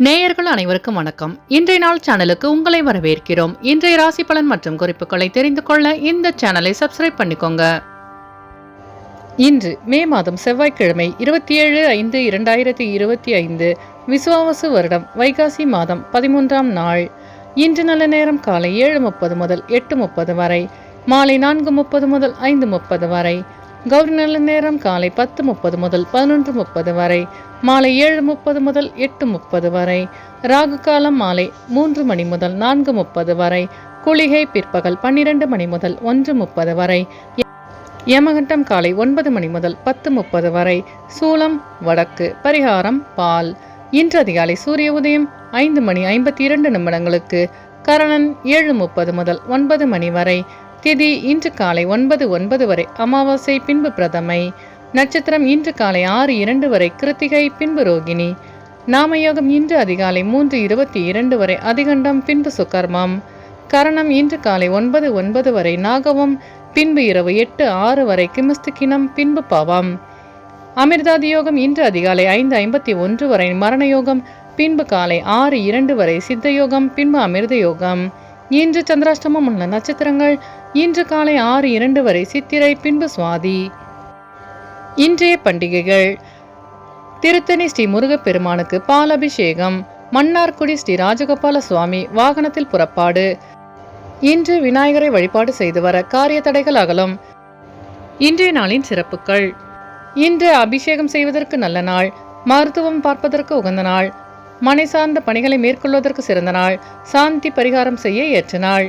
நேயர்கள் அனைவருக்கும் வணக்கம். இன்றைய நாள் சேனலுக்கு உங்களை வரவேற்கிறோம். இன்றைய ராசி பலன் மற்றும் குறிப்புகளை தெரிந்து கொள்ள இந்த சேனலை சப்ஸ்கிரைப் பண்ணிக்கோங்க. இன்று மே மாதம் செவ்வாய்க்கிழமை 27/5/2025 விசுவாவசு வருடம் வைகாசி மாதம் 13ஆம் நாள். இன்று நல்ல நேரம் காலை 7:30 முதல் 8:30 வரை, மாலை 4:30 முதல் 5:30 வரை. கௌரி நல்ல நேரம் காலை 10:30 முதல் 11:30 வரை, மாலை 7:30 முதல் 8:30 வரை. ராகு காலம் மாலை 3 மணி முதல் 4:30 வரை. குளிகை பிற்பகல் 12 மணி முதல் 1:30 வரை. யமகண்டம் காலை 9 மணி முதல் 10:30 வரை. சூலம் வடக்கு. பரிகாரம் பால். இன்று அதிகாலை சூரிய உதயம் 5:52 கரணன் 7:30 முதல் 9 மணி வரை. திதி இன்று காலை 9:09 வரை அமாவாசை, பின்பு பிரதமை. நட்சத்திரம் இன்று காலை 6:02 வரை கிருத்திகை, பின்பு ரோகிணி. நாமயோகம் இன்று அதிகாலை 3:22 வரை அதிகண்டம், பின்பு சுகர்மம். கரணம் இன்று காலை 9:09 வரை நாகவம், பின்பு இரவு 8:06 வரை கிமிஸ்துக்கினம், பின்பு பவம். அமிர்தாதி யோகம் இன்று அதிகாலை 5:51 வரை மரணயோகம், பின்பு காலை 6:02 வரை சித்தயோகம், பின்பு அமிர்த யோகம். இன்று சந்திராஷ்டமம் உள்ள நட்சத்திரங்கள் இன்று காலை 6:02 வரை சித்திரை, பின்பு சுவாதி. இன்றைய பண்டிகைகள்: திருத்தணி ஸ்ரீ முருகப்பெருமானுக்கு பால் அபிஷேகம். மன்னார்குடி ஸ்ரீ ராஜகோபால சுவாமி வாகனத்தில் புறப்பாடு. இன்று விநாயகரை வழிபாடு செய்து வர காரிய தடைகள் அகலும். இன்றைய நாளின் சிறப்புகள்: இன்று அபிஷேகம் செய்வதற்கு நல்ல நாள், மருத்துவம் பார்ப்பதற்கு உகந்த நாள், மனை சார்ந்த பணிகளை மேற்கொள்வதற்கு சிறந்த நாள், சாந்தி பரிகாரம் செய்ய ஏற்ற நாள்.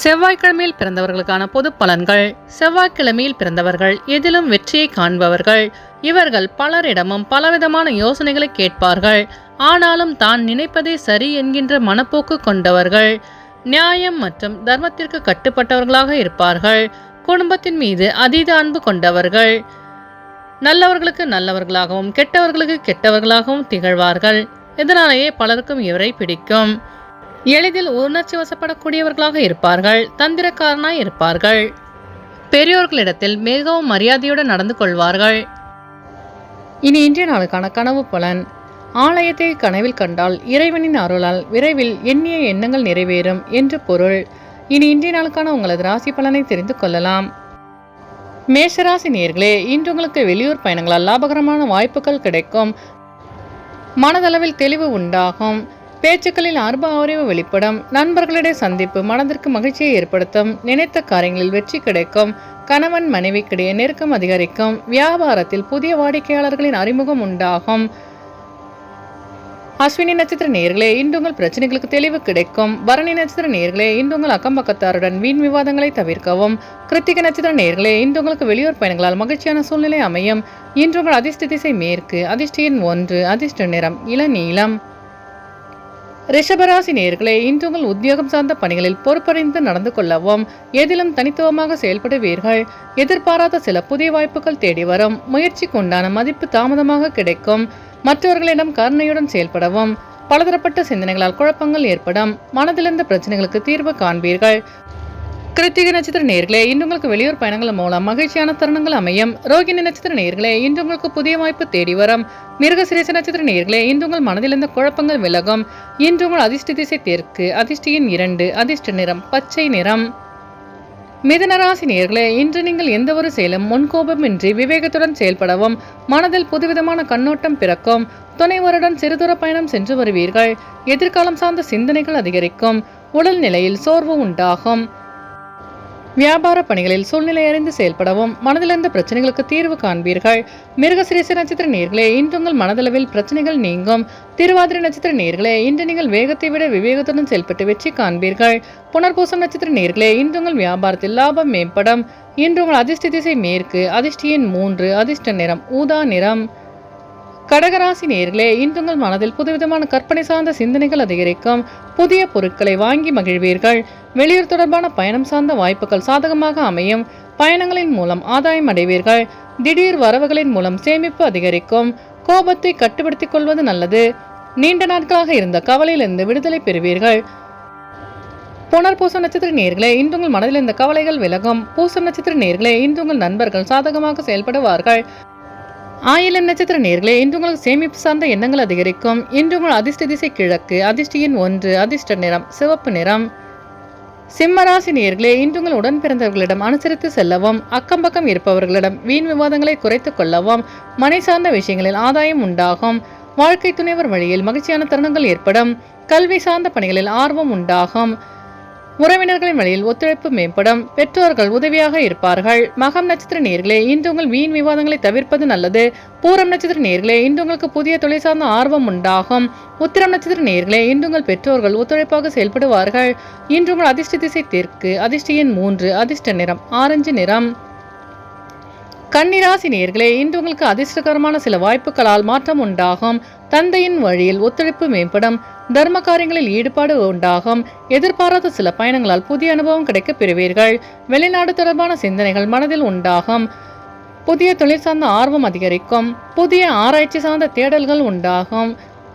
செவ்வாய்க்கிழமையில் பிறந்தவர்களுக்கான பொது பலன்கள். செவ்வாய்க்கிழமையில் பிறந்தவர்கள் எதிலும் வெற்றியை காண்பவர்கள். இவர்கள் பலரிடமும் பலவிதமான யோசனைகளை கேட்பார்கள். ஆனாலும் தான் நினைப்பதே சரி என்கின்ற மனப்போக்கு கொண்டவர்கள். நியாயம் மற்றும் தர்மத்திற்கு கட்டுப்பட்டவர்களாக இருப்பார்கள். குடும்பத்தின் மீது அதீத அன்பு கொண்டவர்கள். நல்லவர்களுக்கு நல்லவர்களாகவும் கெட்டவர்களுக்கு கெட்டவர்களாகவும் திகழ்வார்கள். இதனாலேயே பலருக்கும் இவரை பிடிக்கும். எளிதில் உணர்ச்சி வசப்படக்கூடியவர்களாக இருப்பார்கள். தந்திரக்காரனாய் இருப்பார்கள். பெரியோர்களிடத்தில் மிகவும் மரியாதையுடன் நடந்து கொள்வார்கள். இனி இன்றைய நாளுக்கான கனவு பலன். ஆலயத்தை கனவில் கண்டால் இறைவனின் அருளால் விரைவில் எண்ணிய எண்ணங்கள் நிறைவேறும் என்று பொருள். இனி இன்றைய நாளுக்கான உங்களது ராசி பலனை தெரிந்து கொள்ளலாம். மேஷராசி நேயர்களே, இன்று உங்களுக்கு வெளியூர் பயணங்களால் லாபகரமான வாய்ப்புகள் கிடைக்கும். மனதளவில் தெளிவு உண்டாகும். பேச்சுக்களில் ஆர்வ அறிவு வெளிப்படும். நண்பர்களிடையே சந்திப்பு மனதிற்கு மகிழ்ச்சியை ஏற்படுத்தும். நினைத்த காரியங்களில் வெற்றி கிடைக்கும். கணவன் மனைவிக்கிடையே நெருக்கம் அதிகரிக்கும். வியாபாரத்தில் புதிய வாடிக்கையாளர்களின் அறிமுகம் உண்டாகும். அஸ்வினி நட்சத்திர நேயர்களே, இன்று உங்கள் பிரச்சனைகளுக்கு தெளிவு கிடைக்கும். பரணி நட்சத்திர நேயர்களே, இன்று உங்கள் அக்கம் பக்கத்தாருடன் வீண் விவாதங்களை தவிர்க்கவும். கிருத்திகை நட்சத்திர நேயர்களே, இன்று உங்களுக்கு வெளியூர் பயணங்களால் மகிழ்ச்சியான சூழ்நிலை அமையும். இன்று உங்கள் அதிர்ஷ்ட திசை மேற்கு. அதிர்ஷ்ட எண் 1. அதிர்ஷ்ட நிறம் இளநீலம். ரிஷபராசி நேயர்களே, இன்று உங்கள் உத்தியோகம் சார்ந்த பணிகளில் பொறுப்பறிந்து நடந்து கொள்ளவும். எதிலும் தனித்துவமாக செயல்படுவீர்கள். எதிர்பாராத சில புதிய வாய்ப்புகள் தேடி வரும். முயற்சிக்கு உண்டான மதிப்பு தாமதமாக கிடைக்கும். மற்றவர்களிடம் கருணையுடன் செயல்படவும். பலதரப்பட்ட சிந்தனைகளால் குழப்பங்கள் ஏற்படும். மனதிலிருந்த பிரச்சனைகளுக்கு தீர்வு காண்பீர்கள். கிருத்திகை நட்சத்திர நேயர்களே, இன்று உங்களுக்கு வெளியூர் பயணங்கள் மூலம் மகிழ்ச்சியான தருணங்கள் அமையும். ரோகிணி நட்சத்திர நேயர்களே, இன்று உங்களுக்கு புதிய வாய்ப்பு தேடி வரும். மிருகசிரேச நட்சத்திர நேயர்களே, இன்று உங்கள் மனதிலிருந்த குழப்பங்கள் விலகும். இன்று உங்கள் அதிர்ஷ்ட திசை தெற்கு. அதிர்ஷ்ட எண் 2. அதிர்ஷ்ட நிறம் பச்சை நிறம். மிதுனராசி நேயர்களே, இன்று நீங்கள் எந்த ஒரு செயலும் முன்கோபமின்றி விவேகத்துடன் செயல்படவும். மனதில் புதுவிதமான கண்ணோட்டம் பிறக்கும். துணைவருடன் சிறுதூர பயணம் சென்று வருவீர்கள். எதிர்காலம் சார்ந்த சிந்தனைகள் அதிகரிக்கும். உடல் நிலையில் சோர்வு உண்டாகும். வியாபார பணிகளில் சூழ்நிலை அறிந்து செயல்படவும். மனதிலிருந்த பிரச்சனைகளுக்கு தீர்வு காண்பீர்கள். மிருகசிரேச நட்சத்திர நேயர்களே, இன்று உங்கள் மனதளவில் பிரச்சனைகள் நீங்கும். திருவாதிரை நட்சத்திர நேயர்களே, இன்று நீங்கள் வேகத்தை விட விவேகத்துடன் செயல்பட்டு வெற்றி காண்பீர்கள். புனர்பூசம் நட்சத்திர நேயர்களே, இன்று உங்கள் வியாபாரத்தில் லாபம் மேம்படும். இன்று உங்கள் அதிர்ஷ்ட திசை மேற்கு. அதிர்ஷ்ட எண் 3. அதிர்ஷ்ட நிறம் ஊதா நிறம். கடகராசி நேயர்களே, இன்று உங்கள் மனதில் புதுவிதமான கற்பனை சார்ந்த சிந்தனைகள் அதிகரிக்கும். புதிய பொருட்களை வாங்கி மகிழ்வீர்கள். வெளியூர் தொடர்பான பயணம் சார்ந்த வாய்ப்புகள் சாதகமாக அமையும். பயணங்களின் மூலம் ஆதாயம் அடைவீர்கள். திடீர் வரவுகளின் மூலம் சேமிப்பு அதிகரிக்கும். கோபத்தை கட்டுப்படுத்திக் கொள்வது நல்லது. நீண்ட நாட்களாக இருந்த கவலையிலிருந்து விடுதலை பெறுவீர்கள். புனர்பூசம் நட்சத்திர நேயர்களே, இன்று உங்கள் மனதில் இருந்த கவலைகள் விலகும். பூசம் நட்சத்திர நேயர்களே, இன்று உங்கள் நண்பர்கள் சாதகமாக செயல்படுவார்கள். ஆயிலம் நட்சத்திர நேர்களே இன்று உங்களுக்கு சேமிப்பு சார்ந்த எண்ணங்கள் அதிகரிக்கும். இன்று உங்கள் அதிர்ஷ்ட திசை கிழக்கு. அதிர்ஷ்ட எண் 1. அதிர்ஷ்ட நிறம் சிவப்பு நிறம். சிம்மராசி நேர்களே இன்று உங்கள் உடன் பிறந்தவர்களிடம் அனுசரித்து செல்லவும், அக்கம் பக்கம் இருப்பவர்களிடம் வீண் விவாதங்களை குறைத்துக் கொள்ளவும், மனை சார்ந்த விஷயங்களில் ஆதாயம் உண்டாகும். வாழ்க்கை துணைவர் வழியில் மகிழ்ச்சியான தருணங்கள் ஏற்படும். கல்வி சார்ந்த பணிகளில் ஆர்வம் உண்டாகும். உறவினர்களின் வழியில் ஒத்துழைப்பு மேம்படும். பெற்றோர்கள் உதவியாக இருப்பார்கள். மகம் நட்சத்திர நேர்களே இன்று உங்கள் வீண் விவாதங்களை தவிர்ப்பது நல்லது. பூரம் நட்சத்திர நேர்களே இன்று உங்களுக்கு புதிய தொழில் சார்ந்த ஆர்வம் உண்டாகும். உத்திரம் நட்சத்திர நேர்களே இன்று உங்கள் பெற்றோர்கள் ஒத்துழைப்பாக செயல்படுவார்கள். இன்று உங்கள் அதிர்ஷ்ட திசை தெற்கு. அதிர்ஷ்ட எண் 3. அதிர்ஷ்ட நிறம் ஆரஞ்சு நிறம். கன்னிராசி நேர்களே இன்று உங்களுக்கு அதிர்ஷ்டகரமான சில வாய்ப்புகளால் மாற்றம் உண்டாகும். தந்தையின் வழியில் ஒத்துழைப்பு மேம்படும். தர்ம காரியங்களில் ஈடுபாடு உண்டாகும். எதிர்பாராத சில பயணங்களால் புதிய அனுபவம் கிடைக்கப் பெறுவீர்கள். வெளிநாடு தொடர்பான சிந்தனைகள் மனதில் உண்டாகும். புதிய தொழில் சார்ந்த ஆர்வம் அதிகரிக்கும். புதிய ஆராய்ச்சி சார்ந்த தேடல்கள் உண்டாகும்.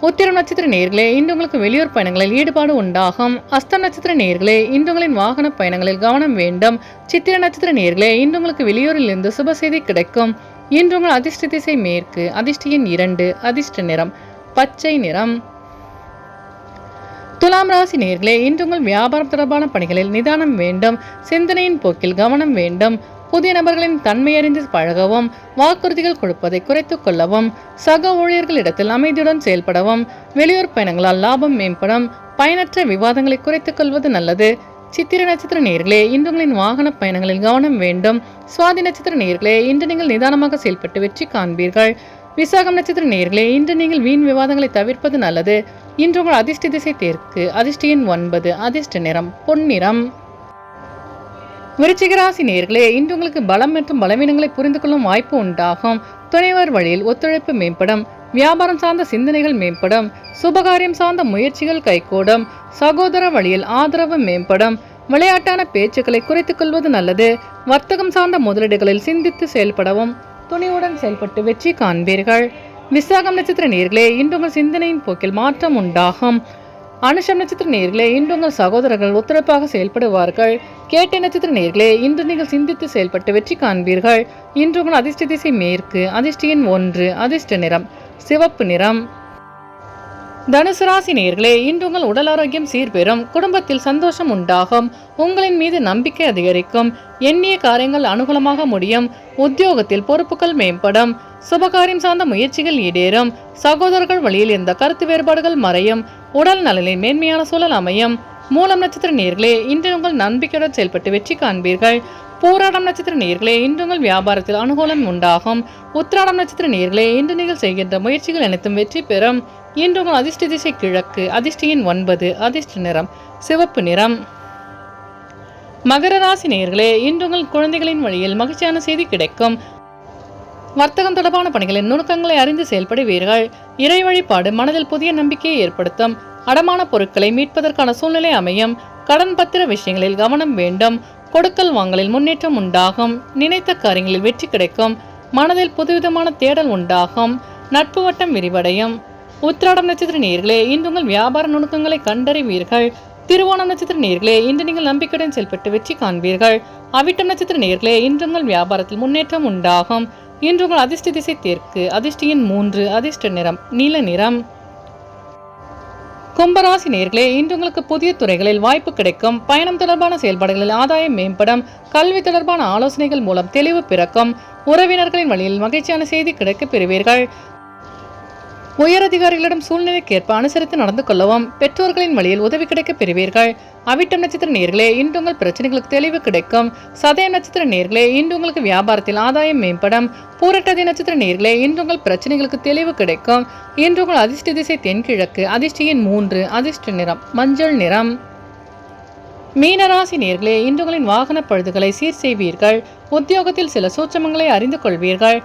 உத்திரம் நட்சத்திர நேர்களே இன்று உங்களுக்கு வெளியூர் பயணங்களில் ஈடுபாடு உண்டாகும். அஸ்தம் நட்சத்திர நேர்களே இன்று உங்களின் வாகன பயணங்களில் கவனம் வேண்டும். சித்திர நட்சத்திர நேர்களே இன்று உங்களுக்கு வெளியூரில் இருந்து சுப செய்தி கிடைக்கும். இன்று உங்கள் அதிர்ஷ்ட திசை மேற்கு. அதிர்ஷ்ட எண் 2. அதிர்ஷ்ட நிறம் பச்சை நிறம். துலாம் ராசி நேர்களே இன்று உங்கள் வியாபாரம் தொடர்பான பணிகளில் நிதானம் வேண்டும். சிந்தனையின் போக்கில் கவனம் வேண்டும். புதிய நபர்களின் தன்மை அறிந்து பழகவும், வாக்குறுதிகள் கொடுப்பதை குறைத்துக் கொள்ளவும், சக ஊழியர்களிடத்தில் அமைதியுடன் செயல்படவும், வெளியூர் பயணங்களால் லாபம் மேம்படும். பயனற்ற விவாதங்களை குறைத்துக் கொள்வது நல்லது. சித்திர நட்சத்திர நேர்களே இன்று உங்களின் வாகன பயணங்களில் கவனம் வேண்டும். சுவாதி நட்சத்திர நேர்களே இன்று நீங்கள் நிதானமாக செயல்பட்டு வெற்றி காண்பீர்கள். விசாகம் நட்சத்திர நேர்களே இன்று நீங்கள் வீண் விவாதங்களை தவிர்ப்பது நல்லது. இன்று உங்கள் அதிர்ஷ்ட திசை தெற்கு. அதிர்ஷ்ட எண் 9. அதிர்ஷ்ட நிறம் பொன்னிறம். விருச்சிக ராசி நேர்களே இன்று உங்களுக்கு பலம் மற்றும் பலவீனங்களை புரிந்து கொள்ளும் வாய்ப்பு உண்டாகும். துணைவர் வழியில் ஒத்துழைப்பு மேம்படும். வியாபாரம் சார்ந்த சிந்தனைகள் மேம்படும். சுபகாரியம் சார்ந்த முயற்சிகள் கைகூடும். சகோதர வழியில் ஆதரவு மேம்படும். விளையாட்டான பேச்சுக்களை குறைத்துக் கொள்வது நல்லது. வர்த்தகம் சார்ந்த முதலீடுகளில் சிந்தித்து செயல்படவும், துணிவுடன் செயல்பட்டு வெற்றி காண்பீர்கள். விசாகம் நட்சத்திர நேர்களே இன்று உங்கள் சிந்தனையின் போக்கில் மாற்றம் உண்டாகும். அனுஷம் நட்சத்திர நேர்களே இன்று உங்கள் சகோதரர்கள் ஒத்துழைப்பாக செயல்படுவார்கள். கேட்டை நட்சத்திர நேர்களே இன்று நீங்கள் சிந்தித்து செயல்பட்டு வெற்றி காண்பீர்கள். இன்று உங்கள் அதிர்ஷ்ட திசை மேற்கு. அதிர்ஷ்ட எண் 1. அதிர்ஷ்ட நிறம் சிவப்பு நிறம். தனுசு ராசி நேர்களே இன்று உங்கள் உடல் ஆரோக்கியம் சீர்பெறும். குடும்பத்தில் சந்தோஷம் உண்டாகும். உங்களின் மீது நம்பிக்கை அதிகரிக்கும். எண்ணிய காரியங்கள் அனுகூலமாக முடியும். உத்தியோகத்தில் பொறுப்புகள் மேம்படும். சுபகாரியம் சார்ந்த முயற்சிகள் ஈடேறும். சகோதரர்கள் வழியில் எந்த கருத்து வேறுபாடுகள் மறையும். உடல் நலனில் மேன்மையான சூழல் அமையும். மூலம் நட்சத்திர நேர்களே இன்று உங்கள் நம்பிக்கையுடன் செயல்பட்டு வெற்றி காண்பீர்கள். பூராடம் நட்சத்திர நேர்களே இன்று உங்கள் வியாபாரத்தில் அனுகூலம் உண்டாகும். உத்திராடம் நட்சத்திர நேர்களே இன்று நீங்கள் செய்கின்ற முயற்சிகள் அனைத்தும் வெற்றி பெறும். இன்று உங்கள் அதிர்ஷ்ட திசை கிழக்கு. அதிர்ஷ்ட எண் 9. அதிர்ஷ்ட நிறம் சிவப்பு நிறம். மகர ராசி நேர்களே இன்று உங்கள் குழந்தைகளின் வழியில் மகிழ்ச்சியான செய்தி கிடைக்கும். வர்த்தகம் தொடர்பான பணிகளின் நுணுக்கங்களை அறிந்து செயல்படுவீர்கள். இறை வழிபாடு மனதில் புதிய நம்பிக்கையை ஏற்படுத்தும். அடமான பொருட்களை மீட்பதற்கான சூழ்நிலை அமையும். கடன் பத்திர விஷயங்களில் கவனம் வேண்டும். கொடுக்கல் வாங்கலில் முன்னேற்றம் உண்டாகும். நினைத்த காரியங்களில் வெற்றி கிடைக்கும். மனதில் புதுவிதமான தேடல் உண்டாகும். நட்பு வட்டம் விரிவடையும். உத்திராடம் நட்சத்திர நேர்களே இன்று உங்கள் வியாபார நுணுக்கங்களை கண்டறிவீர்கள். திருவோணம் நட்சத்திர நேர்களே இன்று நீங்கள் நம்பிக்கையுடன் செயல்பட்டு வெற்றி காண்பீர்கள். அவிட்டம் நட்சத்திர நேர்களே இன்று உங்கள் வியாபாரத்தில் முன்னேற்றம் உண்டாகும். இன்று உங்கள் அதிர்ஷ்ட திசை தெற்கு. அதிர்ஷ்ட எண் 3. அதிர்ஷ்ட நிறம் நீல நிறம். கும்பராசி நேர்களே இன்று உங்களுக்கு புதிய துறைகளில் வாய்ப்பு கிடைக்கும். பயணம் தொடர்பான செயல்பாடுகளில் ஆதாயம் மேம்படும். கல்வி தொடர்பான ஆலோசனைகள் மூலம் தெளிவு பிறக்கும். உறவினர்களின் வழியில் மகிழ்ச்சியான செய்தி கிடைக்கப் பெறுவீர்கள். உயரதிகாரிகளிடம் சூழ்நிலைக்கேற்ப அனுசரித்து நடந்து கொள்ளவும். பெற்றோர்களின் வழியில் உதவி கிடைக்கப் பெறுவீர்கள். அவிட்டம் நட்சத்திர நேர்களே இன்று உங்கள் பிரச்சனைகளுக்கு தெளிவு கிடைக்கும். சதயம் நட்சத்திர நேர்களே இன்று உங்களுக்கு வியாபாரத்தில் ஆதாயம் மேம்படும். பூரட்டாதி நட்சத்திர நேர்களே இன்று உங்கள் பிரச்சனைகளுக்கு தெளிவு கிடைக்கும். இன்று உங்கள் அதிர்ஷ்ட திசை தென்கிழக்கு. அதிர்ஷ்ட எண் 3. அதிர்ஷ்ட நிறம் மஞ்சள் நிறம். மீனராசி நேர்களே இன்று உங்களின் வாகன பழுதுகளை சீர் செய்வீர்கள். உத்தியோகத்தில் சில சூட்சமங்களை அறிந்து கொள்வீர்கள்.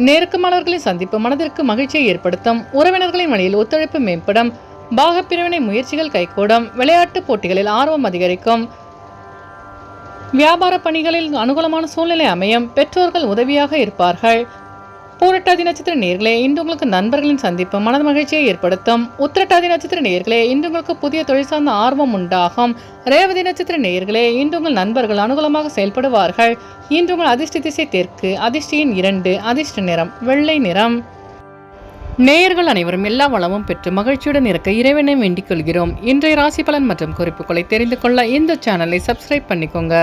நெருக்கமானவர்களின் சந்திப்பு மனதிற்கு மகிழ்ச்சியை ஏற்படுத்தும். உறவினர்களின் வழியில் ஒத்துழைப்பு மேம்படும். பாகப்பிரிவினை முயற்சிகள் கைகூடும். விளையாட்டு போட்டிகளில் ஆர்வம் அதிகரிக்கும். வியாபார பணிகளில் அனுகூலமான சூழ்நிலை அமையும். பெற்றோர்கள் உதவியாக இருப்பார்கள். பூரட்டாதி நட்சத்திர நேயர்களே, இன்று உங்களுக்கு நண்பர்களின் சந்திப்பு மனத மகிழ்ச்சியை ஏற்படுத்தும். உத்திரட்டாதி நட்சத்திர நேயர்களே, இன்று உங்களுக்கு புதிய தொழில் சார்ந்த ஆர்வம் உண்டாகும். ரேவதி நட்சத்திர நேயர்களே, இன்று உங்கள் நண்பர்கள் அனுகூலமாக செயல்படுவார்கள். இன்று உங்கள் அதிர்ஷ்ட திசை தெற்கு, அதிர்ஷ்ட எண் 2, அதிர்ஷ்ட நிறம் வெள்ளை நிறம். நேயர்கள் அனைவரும் எல்லா வளமும் பெற்று மகிழ்ச்சியுடன் இருக்க இறைவனை வேண்டிக் கொள்கிறோம். இன்றைய ராசி பலன் மற்றும் குறிப்புகளை தெரிந்து கொள்ள இந்த சேனலை சப்ஸ்கிரைப் பண்ணிக்கோங்க.